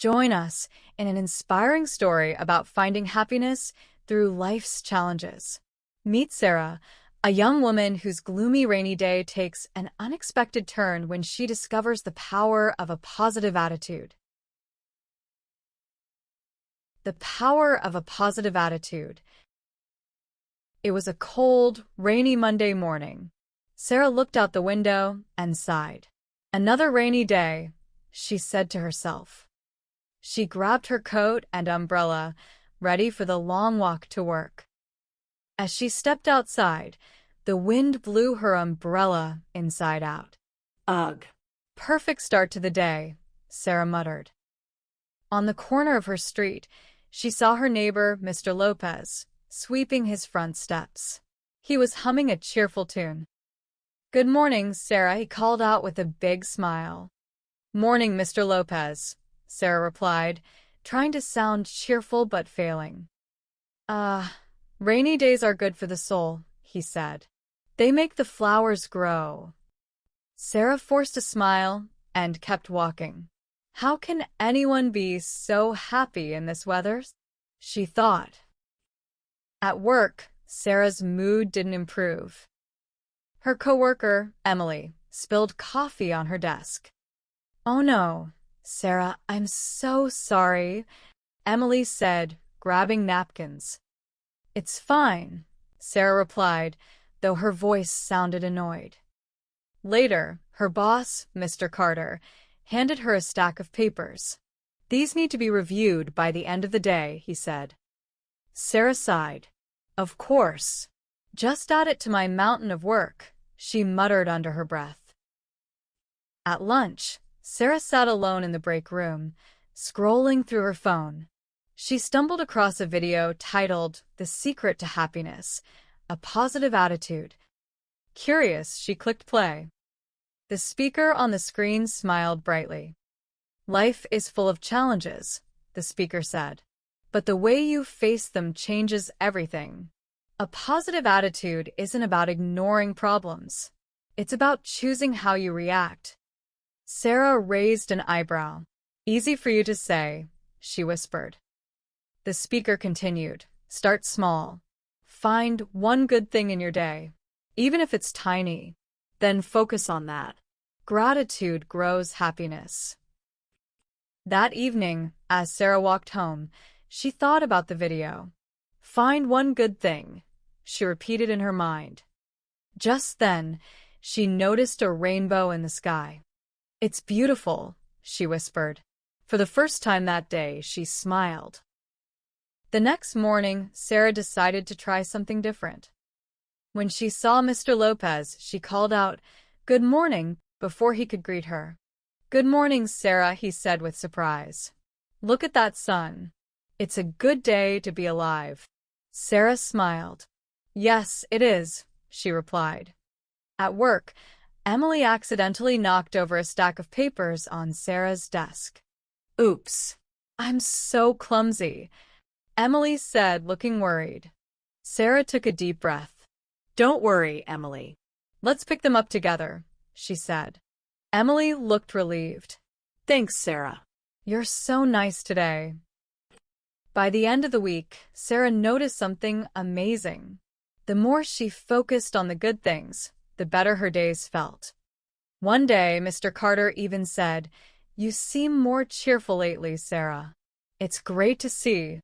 Join us in an inspiring story about finding happiness through life's challenges. Meet Sarah, a young woman whose gloomy rainy day takes an unexpected turn when she discovers the power of a positive attitude. The power of a positive attitude. It was a cold, rainy Monday morning. Sarah looked out the window and sighed. Another rainy day, she said to herself. She grabbed her coat and umbrella, ready for the long walk to work. As she stepped outside, the wind blew her umbrella inside out. Ugh. Perfect start to the day, Sarah muttered. On the corner of her street, she saw her neighbor, Mr. Lopez, sweeping his front steps. He was humming a cheerful tune. "Good morning, Sarah," he called out with a big smile. "Morning, Mr. Lopez," Sarah replied, trying to sound cheerful but failing. Rainy days are good for the soul," he said. "They make the flowers grow." Sarah forced a smile and kept walking. How can anyone be so happy in this weather? She thought. At work, Sarah's mood didn't improve. Her coworker, Emily, spilled coffee on her desk. "Oh no, Sarah, I'm so sorry," Emily said, grabbing napkins. "It's fine," Sarah replied, though her voice sounded annoyed. Later, her boss, Mr. Carter, handed her a stack of papers. "These need to be reviewed by the end of the day," he said. Sarah sighed. "Of course. Just add it to my mountain of work," she muttered under her breath. At lunch, Sarah sat alone in the break room, scrolling through her phone. She stumbled across a video titled "The Secret to Happiness: A Positive Attitude." Curious, she clicked play. The speaker on the screen smiled brightly. "Life is full of challenges," the speaker said, "but the way you face them changes everything. A positive attitude isn't about ignoring problems. It's about choosing how you react." Sarah raised an eyebrow. "Easy for you to say," she whispered. The speaker continued, "Start small. Find one good thing in your day, even if it's tiny. Then focus on that. Gratitude grows happiness." That evening, as Sarah walked home, she thought about the video. "Find one good thing," she repeated in her mind. Just then, she noticed a rainbow in the sky. "It's beautiful," she whispered. For the first time that day, she smiled. The next morning, Sarah decided to try something different. When she saw Mr. Lopez, she called out, "Good morning," before he could greet her. "Good morning, Sarah," he said with surprise. "Look at that sun. It's a good day to be alive." Sarah smiled. "Yes, it is," she replied. At work, Emily accidentally knocked over a stack of papers on Sarah's desk. "Oops, I'm so clumsy," Emily said, looking worried. Sarah took a deep breath. "Don't worry, Emily. Let's pick them up together," she said. Emily looked relieved. "Thanks, Sarah. You're so nice today." By the end of the week, Sarah noticed something amazing. The more she focused on the good things, the better her days felt. One day, Mr. Carter even said, "You seem more cheerful lately, Sarah. It's great to see."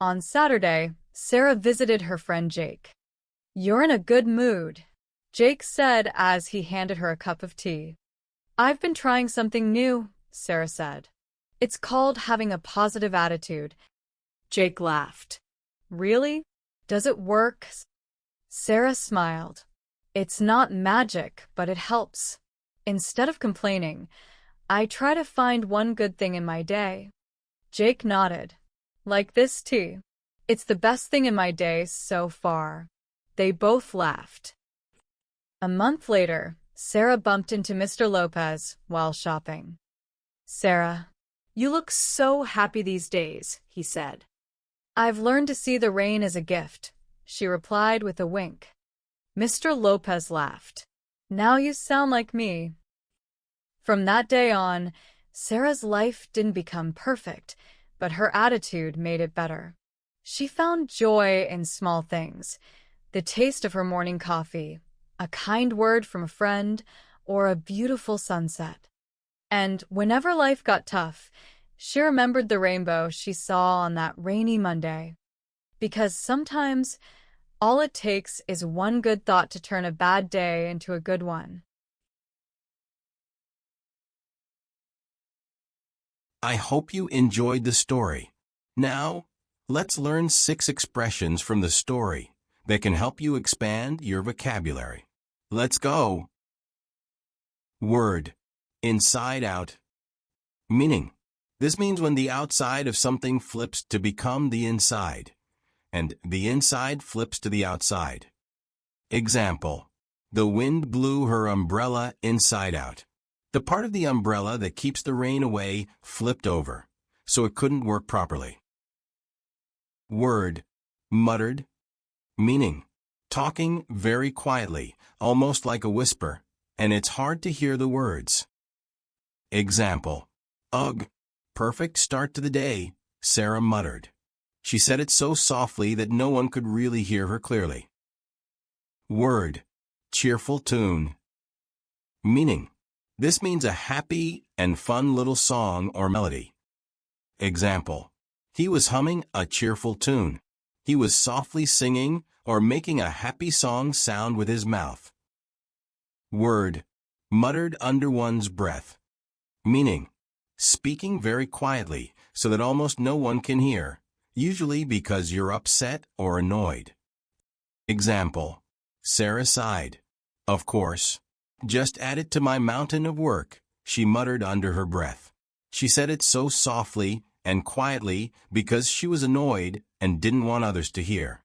On Saturday, Sarah visited her friend Jake. "You're in a good mood," Jake said as he handed her a cup of tea. "I've been trying something new," Sarah said. "It's called having a positive attitude." Jake laughed. "Really? Does it work?" Sarah smiled. "It's not magic, but it helps. Instead of complaining, I try to find one good thing in my day." Jake nodded. "Like this tea. It's the best thing in my day so far." They both laughed. A month later, Sarah bumped into Mr. Lopez while shopping. "Sarah, you look so happy these days," he said. "I've learned to see the rain as a gift," she replied with a wink. Mr. Lopez laughed. "Now you sound like me." From that day on, Sarah's life didn't become perfect, but her attitude made it better. She found joy in small things, the taste of her morning coffee, a kind word from a friend, or a beautiful sunset. And whenever life got tough, she remembered the rainbow she saw on that rainy Monday. Because sometimes all it takes is one good thought to turn a bad day into a good one. I hope you enjoyed the story. Now, let's learn 6 expressions from the story that can help you expand your vocabulary. Let's go. Word. Inside out. Meaning. This means when the outside of something flips to become the inside, and the inside flips to the outside. Example. The wind blew her umbrella inside out. The part of the umbrella that keeps the rain away flipped over, so it couldn't work properly. Word. Muttered. Meaning. Talking very quietly, almost like a whisper, and it's hard to hear the words. Example. Ugh. Perfect start to the day, Sarah muttered. She said it so softly that no one could really hear her clearly. Word. Cheerful tune. Meaning. This means a happy and fun little song or melody. Example. He was humming a cheerful tune. He was softly singing or making a happy song sound with his mouth. Word. Muttered under one's breath. Meaning. Speaking very quietly so that almost no one can hear, usually because you're upset or annoyed. Example. Sarah sighed. Of course. Just add it to my mountain of work, she muttered under her breath. She said it so softly and quietly because she was annoyed and didn't want others to hear.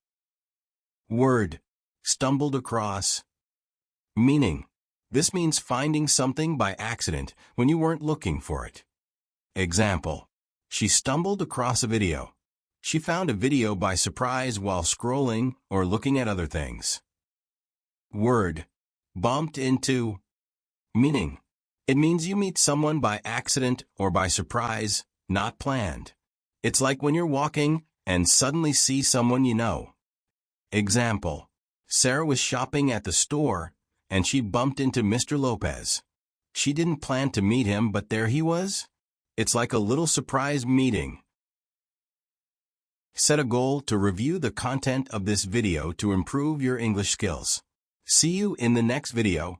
Word. Stumbled across. Meaning. This means finding something by accident when you weren't looking for it. Example. She stumbled across a video. She found a video by surprise while scrolling or looking at other things. Word. Bumped into. Meaning. It means you meet someone by accident or by surprise, not planned. It's like when you're walking and suddenly see someone you know. Example. Sarah was shopping at the store and she bumped into Mr. Lopez. She didn't plan to meet him, but there he was. It's like a little surprise meeting. Set a goal to review the content of this video to improve your English skills. See you in the next video.